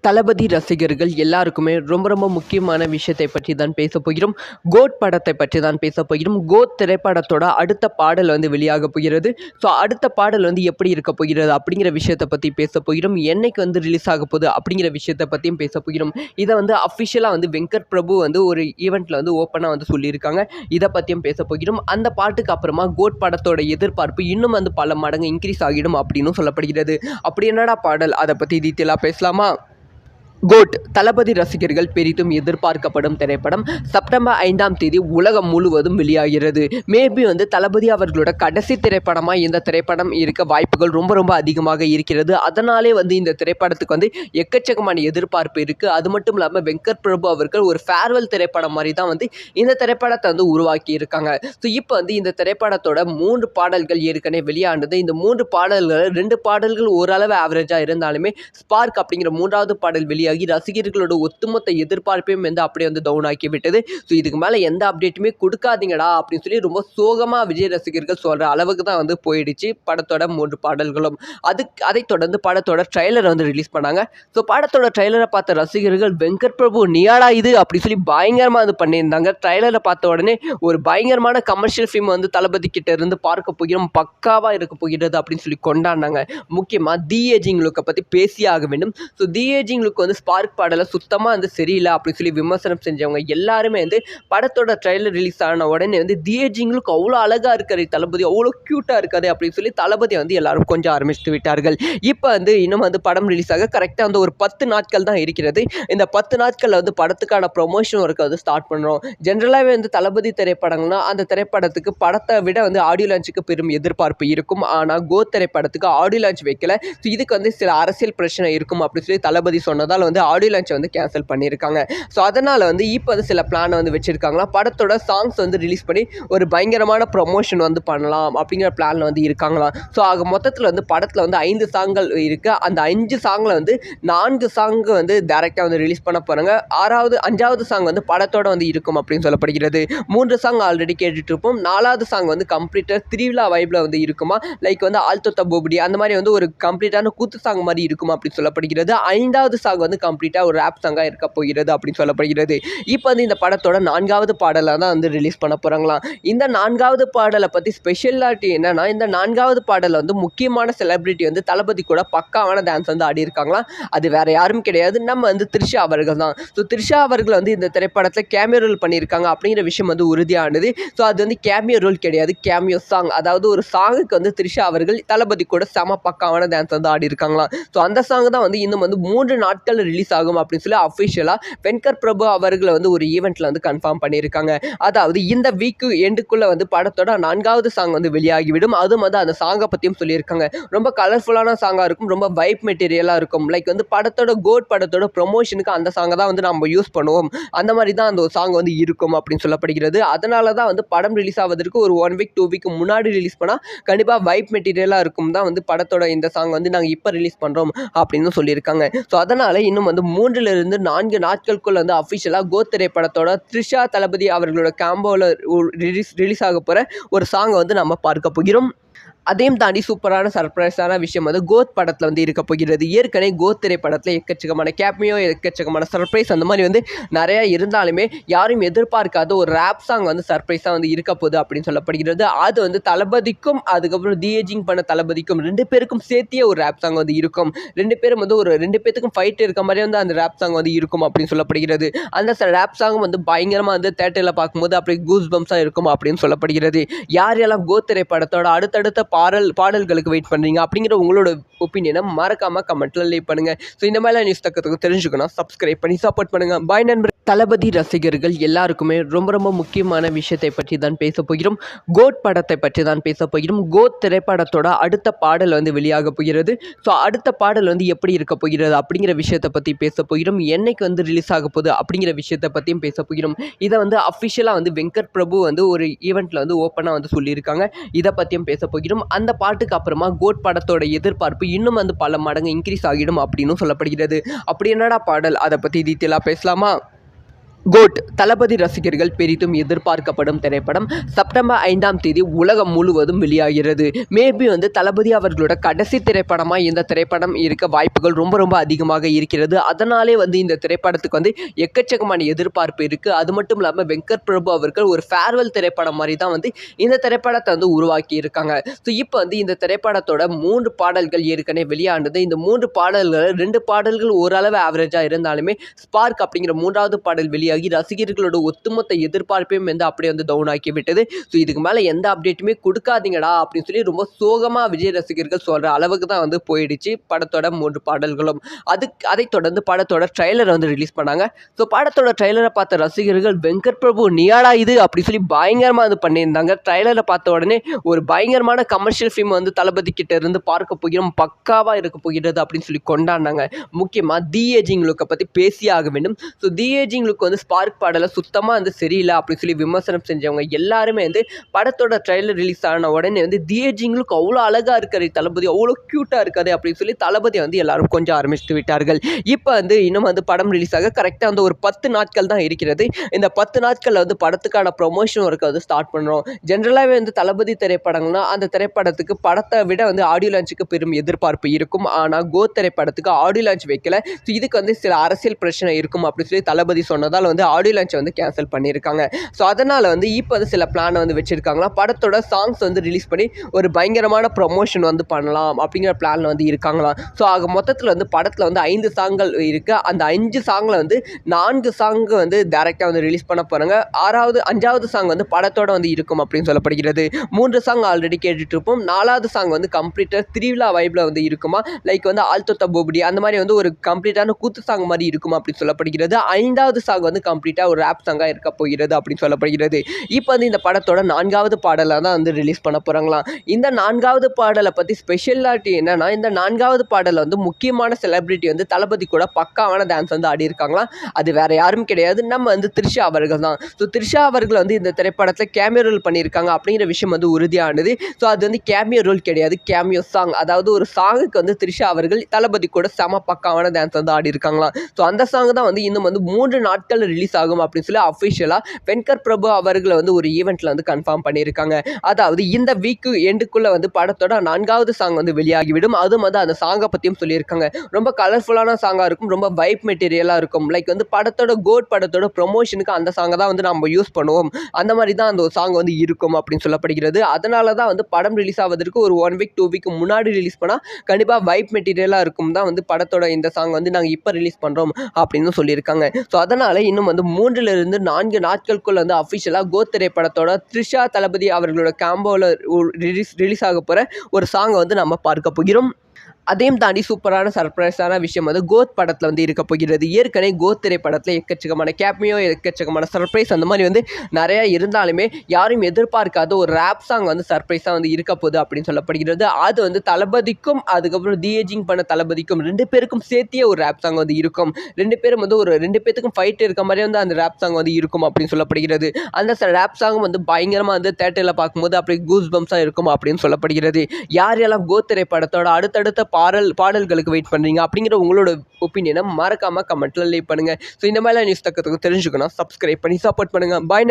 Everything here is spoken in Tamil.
தளபதி ரசிகர்கள் எல்லாருக்குமே ரொம்ப ரொம்ப முக்கியமான விஷயத்தை பற்றி தான் பேச போகிறோம். கோட் படத்தை பற்றி தான் பேச போகிறோம். கோட் திரைப்படத்தோட அடுத்த பாடல் வெளியாக போகிறது. ஸோ அடுத்த பாடல் எப்படி இருக்க போகிறது அப்படிங்கிற விஷயத்தை பற்றி பேச போகிறோம். என்னைக்கு ரிலீஸ் ஆக போகுது அப்படிங்கிற விஷயத்தை பற்றியும் பேச போகிறோம். இதை அஃபிஷியலாக வெங்கட் பிரபு ஒரு ஈவெண்ட்டில் ஓப்பனாக சொல்லியிருக்காங்க. இதை பற்றியும் பேச போகிறோம். அந்த பாட்டுக்கு அப்புறமா கோட் படத்தோட எதிர்பார்ப்பு இன்னும் பல மடங்கு இன்க்ரீஸ் ஆகிடும் அப்படின்னு சொல்லப்படுகிறது. அப்படி என்னடா பாடல், அதை பற்றி டீட்டெயிலாக பேசலாமா? கோட் தளபதி ரசிகர்கள் பெரிதும் எதிர்பார்க்கப்படும் திரைப்படம் செப்டம்பர் 5ஆம் தேதி உலகம் முழுவதும் வெளியாகிறது. மேபி தளபதி அவர்களோட கடைசி திரைப்படமாக இந்த திரைப்படம் இருக்க வாய்ப்புகள் ரொம்ப ரொம்ப அதிகமாக இருக்கிறது. அதனாலே இந்த திரைப்படத்துக்கு எக்கச்சக்கமான எதிர்பார்ப்பு இருக்குது. அது மட்டும் இல்லாமல் வெங்கட் பிரபு அவர்கள் ஒரு ஃபேர்வெல் திரைப்படம் மாதிரி தான் இந்த திரைப்படத்தை உருவாக்கி இருக்காங்க. ஸோ இப்போ இந்த திரைப்படத்தோட 3 பாடல்கள் ஏற்கனவே வெளியானது. இந்த 3 பாடல்கள் 2 பாடல்கள் ஓரளவு ஆவரேஜாக இருந்தாலுமே ஸ்பார்க் அப்படிங்கிற 3வது பாடல் வெளியாகி ரசிகர்களோட ஒட்டுமொத்த எதிர்பார்ப்பையும் அப்படியே டவுன் ஆக்கி விட்டது. ஸோ இதுக்கு மேலே எந்த அப்டேட்டுமே கொடுக்காதீங்கடா அப்படின்னு சொல்லி ரொம்ப சோகமாக விஜய் ரசிகர்கள் சொல்கிற அளவுக்கு தான் போயிடுச்சு படத்தோட 3 பாடல்களும். அதைத் தொடர்ந்து படத்தோட ட்ரைலர் ரிலீஸ் பண்ணாங்க. ஸோ படத்தோட ட்ரைலரை பார்த்த ரசிகர்கள் வெங்கட் பிரபு நியாடா இது அப்படி சொல்லி பயங்கரமாக பண்ணியிருந்தாங்க. ட்ரைலரை பார்த்த உடனே ஒரு பயங்கரமான கமர்ஷியல் ஃபிலிம் தளபதி கிட்ட இருந்து பார்க்க போகிறோம், பக்காவாக இருக்க போகிறது அப்படின்னு சொல்லி கொண்டாடினாங்க. முக்கியமாக தி ஏஜிங் லுக்கை பற்றி பேசியே ஆக வேண்டும். So the ageing look spark பாடலை சுத்தமாக சரியில்லை அப்படின்னு சொல்லி விமர்சனம் செஞ்சவங்க எல்லாருமே படத்தோட ட்ரைலர் ரிலீஸ் ஆன உடனே தி ஏஜிங் லுக் அவ்வளோ அழகாக இருக்காரு தளபதி, அவ்வளோ க்யூட்டாக இருக்காது அப்படின்னு சொல்லி தளபதி எல்லாரும் கொஞ்சம் ஆரம்பித்து விட்டார்கள். இப்போ இன்னும் படம் ரிலீஸ் ஆக கரெக்டாக ஒரு 10 நாட்கள் தான் இருக்கிறது. இந்த 10 நாட்களில் படத்துக்கான ப்ரொமோஷன் ஒர்க்கை ஸ்டார்ட் பண்ணுறோம். ஜென்ரலாகவே திளபதி திரைப்படங்கள்னா அந்த திரைப்படத்துக்கு படத்தை விட ஆடியோ லான்ச்சுக்கு பெரும் எதிர்பார்ப்பு இருக்கும். ஆனால் கோட் திரைப்படத்துக்கு ஆடியோ லான்ச் வைக்கல. ஸோ இதுக்கு சில அரசியல் பிரச்சனை இருக்கும் அப்படின்னு சொல்லி தளபதி சொன்னதால் ஆடியோ லான்ச் கேன்சல் பண்ணியிருக்காங்க. ஸோ அதனால் இப்போ சில பிளான் வச்சுருக்காங்களா, படத்தோட சாங்ஸ் ரிலீஸ் பண்ணி ஒரு பயங்கரமான ப்ரொமோஷன் பண்ணலாம் அப்படிங்கிற பிளான் இருக்காங்களாம். ஸோ ஆக மொத்தத்தில் படத்தில் 5 சாங்கள் இருக்குது. அந்த 5 சாங்கில் 4 சாங் டேரெக்டாக ரிலீஸ் பண்ண போகிறாங்க. 5வது சாங் படத்தோட இருக்கும் அப்படின்னு சொல்லப்படுகிறது. 3 சாங் ஆல்ரெடி கேட்டுட்டு இருப்போம். 4வது சாங் கம்ப்ளீட்டாக திருவிழா வைப்பில் இருக்குமா, லைக் ஆல்தொத்த போபடி அந்த மாதிரி ஒரு கம்ப்ளீட்டான கூத்து சாங் மாதிரி இருக்குமா அப்படின்னு சொல்லப்படுகிறது. 5வது சாங் கம்ப்ளீட்டாக ஒரு ரேப் சாங்காக இருக்க போகிறது அப்படின்னு சொல்லப்படுகிறது. இப்போ இந்த படத்தோட 4வது பாடலை தான் ரிலீஸ் பண்ண போகிறாங்களாம். இந்த 4வது பாடலை பற்றி ஸ்பெஷாலிட்டி என்னன்னா, இந்த 4வது பாடல் முக்கியமான செலிபிரிட்டி தளபதி கூட பக்காவான டான்ஸ் ஆடி இருக்காங்களாம். அது வேற யாரும் கிடையாது, நம்ம த்ரிஷா அவர்கள் தான். ஸோ த்ரிஷா அவர்கள் இந்த திரைப்படத்தில் கேமியோ ரோல் பண்ணியிருக்காங்க அப்படிங்கிற விஷயம் உறுதியானது. ஸோ அது கேமியோ ரோல் கிடையாது, கேமியோ சாங். அதாவது ஒரு சாங்குக்கு த்ரிஷா அவர்கள் தளபதி கூட செம பக்காவான டான்ஸ் ஆடி இருக்காங்களாம். ஸோ அந்த சாங் தான் இன்னும் 3 நாட்கள் ரிலீஸ் ஆகும் அப்படின்னு சொல்லி அஃபிஷியலாக வெங்கட் பிரபு அவர்களை ஒரு ஈவெண்ட்டில் கன்ஃபார்ம் பண்ணியிருக்காங்க. அதாவது இந்த வீக்கு எண்டுக்குள்ளே படத்தோட 4வது சாங் வெளியாகிவிடும். அதுவும் அந்த சாங்கை பற்றியும் சொல்லியிருக்காங்க. ரொம்ப கலர்ஃபுல்லான சாங்காக இருக்கும், ரொம்ப வைப் மெட்டீரியலாக இருக்கும். லைக் படத்தோட கோட் படத்தோட ப்ரொமோஷனுக்கு அந்த சாங்கை தான் நம்ம யூஸ் பண்ணுவோம், அந்த மாதிரி தான் அந்த சாங் இருக்கும் அப்படின்னு சொல்லப்படுகிறது. அதனால தான் படம் ரிலீஸ் ஆவதற்கு ஒரு 1 வீக் 2 வீக் முன்னாடி ரிலீஸ் பண்ணால் கண்டிப்பாக வைப் மெட்டீரியலாக இருக்கும் தான் படத்தோட இந்த சாங் நாங்கள் இப்போ ரிலீஸ் பண்ணுறோம் அப்படின்னு சொல்லியிருக்காங்க. ஸோ அதனால் இன்னும் 3லிருந்து 4 நாட்களுக்குள்ள அஃபிஷியலாக கோட் திரைப்படத்தோட த்ரிஷா தளபதி அவர்களோட காம்போவில் ரிலீஸ் ஆக போகிற ஒரு சாங் நம்ம பார்க்க போகிறோம். அதையும் தாண்டி சூப்பரான சர்ப்ரைஸான விஷயம் கோட் படத்தில் இருக்க போகிறது. ஏற்கனவே கோட் திரைப்படத்தில் எக்கச்சக்கமான கேமியோ, எக்கச்சக்கமான சர்ப்ரைஸ் அந்த மாதிரி நிறையா இருந்தாலுமே யாரும் எதிர்பார்க்காத ஒரு ரேப் சாங் சர்ப்ரைஸாக இருக்க போகுது அப்படின்னு சொல்லப்படுகிறது. அது தளபதிக்கும் அதுக்கப்புறம் தி ஏஜிங் பண்ண தளபதிக்கும் 2 பேருக்கும் சேர்த்தியே ஒரு ரேப் சாங் இருக்கும். 2 பேரும் ஒரு 2 பேருக்கும் ஃபைட் இருக்க மாதிரி அந்த ரேப் சாங் இருக்கும் அப்படின்னு சொல்லப்படுகிறது. அந்த ரேப் சாங் பயங்கரமாக தேட்டரில் பார்க்கும்போது அப்படியே கூஸ் பம்ஸாக இருக்கும் அப்படின்னு சொல்லப்படுகிறது. யாரெல்லாம் கோட் திரைப்படத்தோட அடுத்தடுத்த பாடல்களுக்கு வெயிட் பண்ணுறீங்க அப்படிங்கிற உங்களோட ஒப்பீனியனை மறக்காமல் கமெண்ட்டில் லீவ் பண்ணுங்கள். ஸோ இந்த மாதிரிலாம் நியூஸ் தக்கத்துக்கு தெரிஞ்சுக்கணும், சப்ஸ்கிரைப் பண்ணி சப்போர்ட் பண்ணுங்கள். பாய் நண்பர். தளபதி ரசிகர்கள் எல்லாருக்குமே ரொம்ப ரொம்ப முக்கியமான விஷயத்தை பற்றி தான் பேச போகிறோம். கோட் படத்தை பற்றி தான் பேச போகிறோம். கோட் திரைப்படத்தோட அடுத்த பாடல் வெளியாக போகிறது. ஸோ அடுத்த பாடல் எப்படி இருக்க போகிறது அப்படிங்கிற விஷயத்தை பற்றி பேச போகிறோம். என்னைக்கு ரிலீஸ் ஆக போகுது அப்படிங்கிற விஷயத்தை பற்றியும் பேச போகிறோம். இதை அஃபிஷியலாக வெங்கட் பிரபு ஒரு ஈவெண்ட்டில் ஓப்பனாக சொல்லியிருக்காங்க. இதை பற்றியும் பேச போகிறோம். அந்த பாட்டுக்கு அப்புறமா கோட் படத்தோட எதிர்பார்ப்பு இன்னும் பல மடங்கு இன்க்ரீஸ் ஆகிடும் அப்படின்னு சொல்லப்படுகிறது. அப்படி என்னடா பாடல், அதை பற்றி டீட்டெயிலாக பேசலாமா? கோட் தளபதி ரசிகர்கள் பெரிதும் எதிர்பார்க்கப்படும் திரைப்படம் செப்டம்பர் 5ஆம் தேதி உலகம் முழுவதும் வெளியாகிறது. மேபி தளபதி அவர்களோட கடைசி திரைப்படமாக இந்த திரைப்படம் இருக்க வாய்ப்புகள் ரொம்ப ரொம்ப அதிகமாக இருக்கிறது. அதனாலே இந்த திரைப்படத்துக்கு எக்கச்சக்கமான எதிர்பார்ப்பு இருக்குது. அது மட்டும் இல்லாமல் வெங்கட் பிரபு அவர்கள் ஒரு ஃபேர்வெல் திரைப்படம் மாதிரி தான் இந்த திரைப்படத்தை உருவாக்கி இருக்காங்க. ஸோ இப்போ இந்த திரைப்படத்தோட 3 பாடல்கள் ஏற்கனவே வெளியானது. இந்த 3 பாடல்கள் 2 பாடல்கள் ஓரளவு ஆவரேஜாக இருந்தாலுமே ஸ்பார்க் அப்படிங்கிற 3வது பாடல் வெளியாகி ரசிகர்களோட ஒட்டுமொத்த எதிர்பார்ப்பையும் அப்படியே டவுன் ஆக்கி விட்டது. ஸோ இதுக்கு மேலே எந்த அப்டேட்டுமே கொடுக்காதீங்கடா அப்படின்னு சொல்லி ரொம்ப சோகமாக விஜய் ரசிகர்கள் சொல்கிற அளவுக்கு தான் போயிடுச்சு படத்தோட 3 பாடல்களும். அதைத் தொடர்ந்து படத்தோட ட்ரைலரை ரிலீஸ் பண்ணாங்க. ஸோ படத்தோட ட்ரைலரை பார்த்த ரசிகர்கள் வெங்கட் பிரபு நீயாடா இது அப்படி சொல்லி பயங்கரமாக பண்ணியிருந்தாங்க. ட்ரைலரை பார்த்த உடனே ஒரு பயங்கரமான கமர்ஷியல் ஃபிலிம் தளபதி கிட்ட இருந்து பார்க்க போகிறோம், பக்காவாக இருக்க போகிறது அப்படின்னு சொல்லி கொண்டாடினாங்க. முக்கியமாக தி ஏஜிங் லுக்கை பற்றி பேசியே ஆக வேண்டும். So the ageing look spark பாடலை சுத்தமாக சரியில்லை அப்படின்னு சொல்லி விமர்சனம் செஞ்சவங்க எல்லாருமே படத்தோட ட்ரைலர் ரிலீஸ் ஆன உடனே தி ஏஜிங் லுக் அவ்வளோ அழகாக இருக்காரு தளபதி, அவ்வளோ க்யூட்டாக இருக்காது அப்படின்னு சொல்லி தளபதி எல்லாரும் கொஞ்சம் ஆரம்பித்து விட்டார்கள். இப்போ இன்னும் படம் ரிலீஸ் ஆக கரெக்டாக ஒரு 10 நாட்கள் தான் இருக்கிறது. இந்த 10 நாட்களில் படத்துக்கான ப்ரொமோஷன் ஒர்க்கை ஸ்டார்ட் பண்ணுறோம். ஜென்ரலாகவே தளபதி திரைப்படங்கள்னா அந்த திரைப்படத்துக்கு படத்தை விட ஆடியோ லான்ச்சுக்கு பெரும் எதிர்பார்ப்பு இருக்கும். ஆனால் கோட் திரைப்படத்துக்கு ஆடியோ லான்ச் வைக்கல. ஸோ இதுக்கு சில அரசியல் பிரச்சனை இருக்கும் அப்படின்னு சொல்லி தளபதி சொன்னதால் ஆடியோ லான்ச்சை கேன்சல் பண்ணியிருக்காங்க. ஸோ அதனால் இப்போ சில பிளானை வச்சுருக்காங்களாம். படத்தோட சாங்ஸ் ரிலீஸ் பண்ணி ஒரு பயங்கரமான ப்ரொமோஷன் பண்ணலாம் அப்படிங்கிற பிளானில் இருக்காங்களாம். ஸோ ஆக மொத்தத்தில் படத்தில் 5 சாங்கள் இருக்குது. அந்த 5 சாங்கில் 4 சாங்கு டேரெக்டாக ரிலீஸ் பண்ண போகிறாங்க. 5வது சாங் படத்தோட இருக்கும் அப்படின்னு சொல்லப்படுகிறது. 3 சாங் ஆல்ரெடி கேட்டுட்ருப்போம். 4வது சாங் கம்ப்ளீட்டாக திருவிழா வைப்பில் இருக்குமா, லைக் ஆல்தொத்த போபடி அந்த மாதிரி ஒரு கம்ப்ளீட்டான கூத்து சாங் மாதிரி இருக்குமா அப்படின்னு சொல்லப்படுகிறது. 5வது சாங் கம்ப்ளீட்டாக ஒரு ரேப் சாங்காக இருக்க போகிறது அப்படின்னு சொல்லப்படுகிறது. இப்போ இந்த படத்தோட 4வது பாடலாக தான் ரிலீஸ் பண்ண போகிறாங்களாம். இந்த 4வது பாடலை பற்றி ஸ்பெஷாலிட்டி என்னன்னா, இந்த 4வது பாடலில் முக்கியமான செலிபிரிட்டி தளபதி கூட பக்காவான டான்ஸ் ஆடி இருக்காங்களாம். அது வேற யாரும் கிடையாது, நம்ம த்ரிஷா அவர்கள் தான். ஸோ த்ரிஷா அவர்கள் இந்த திரைப்படத்தில் கேமியோ ரோல் பண்ணியிருக்காங்க அப்படிங்கிற விஷயம் உறுதியானது. ஸோ அது கேமியோ ரோல் கிடையாது, கேமியோ சாங். அதாவது ஒரு சாங்குக்கு த்ரிஷா அவர்கள் தளபதி கூட செம பக்காவான டான்ஸ் ஆடி இருக்காங்களாம். ஸோ அந்த சாங் தான் இன்னும் 3 நாட்கள் ரிலீஸ் ஆகும் அப்படின்னு சொல்லி அஃபிஷியலாக வெங்கட் பிரபு அவர்கள் ஒரு ஈவெண்ட்டில் கன்ஃபார்ம் பண்ணியிருக்காங்க. அதாவது இந்த வீக்கு எண்டுக்குள்ளே படத்தோட 4வது சாங் வெளியாகிவிடும். அதுவும் அந்த சாங்கை பற்றியும் சொல்லியிருக்காங்க. ரொம்ப கலர்ஃபுல்லான சாங்காக இருக்கும், ரொம்ப வைப் மெட்டீரியலாக இருக்கும். லைக் படத்தோட கோட் படத்தோட ப்ரொமோஷனுக்கு அந்த சாங்கை தான் நம்ம யூஸ் பண்ணுவோம், அந்த மாதிரி தான் அந்த சாங் இருக்கும் அப்படின்னு சொல்லப்படுகிறது. அதனால தான் படம் ரிலீஸ் ஆவதற்கு ஒரு 1 வீக் 2 வீக் முன்னாடி ரிலீஸ் பண்ணால் கண்டிப்பாக வைப் மெட்டீரியலாக இருக்கும் தான் படத்தோட இந்த சாங் நாங்கள் இப்போ ரிலீஸ் பண்ணுறோம் அப்படின்னு சொல்லியிருக்காங்க. ஸோ அதனால் இன்னும் 3லிருந்து 4 நாட்களுக்குள்ள அஃபிஷியலாக கோட் திரைப்படத்தோட த்ரிஷா தளபதி அவர்களோட காம்போவில் ரிலீஸ் ஆக போகிற ஒரு சாங்கை நம்ம பார்க்க போகிறோம். அதையும் தாண்டி சூப்பரான சர்ப்ரைஸான விஷயம் கோத் படத்தில் இருக்க போகிறது. ஏற்கனவே கோத் திரைப்படத்தில் எக்கச்சக்கமான கேப்மியோ, எக்கச்சக்கமான சர்ப்ரைஸ் அந்த மாதிரி நிறையா இருந்தாலுமே யாரும் எதிர்பார்க்காத ஒரு ரேப் சாங் சர்ப்ரைஸாக இருக்க போகுது அப்படின்னு சொல்லப்படுகிறது. அது தளபதிக்கும் அதுக்கப்புறம் தி ஏஜிங் பண்ண தளபதிக்கும் 2 பேருக்கும் சேர்த்தியே ஒரு ரேப் சாங் இருக்கும். 2 பேரும் ஒரு 2 பேத்துக்கும் ஃபைட் இருக்க மாதிரி அந்த ரேப் சாங் இருக்கும் அப்படின்னு சொல்லப்படுகிறது. அந்த ரேப் சாங் பயங்கரமாக தேட்டரில் பார்க்கும்போது அப்படியே கூஸ் பம்ஸாக இருக்கும் அப்படின்னு சொல்லப்படுகிறது. யாரெல்லாம் கோத் திரைப்படத்தோட அடுத்தடுத்த பாடல்களுக்கு வெயிட் பண்ணுறீங்க அப்படிங்கிற உங்களோட ஒப்பீனியனை மறக்காமல் கமெண்ட்டில் லீவ் பண்ணுங்கள். ஸோ இந்த மாதிரிலாம் நியூஸ் தெரிஞ்சுக்கணும், சப்ஸ்கிரைப் பண்ணி சப்போர்ட் பண்ணுங்கள். பாய்.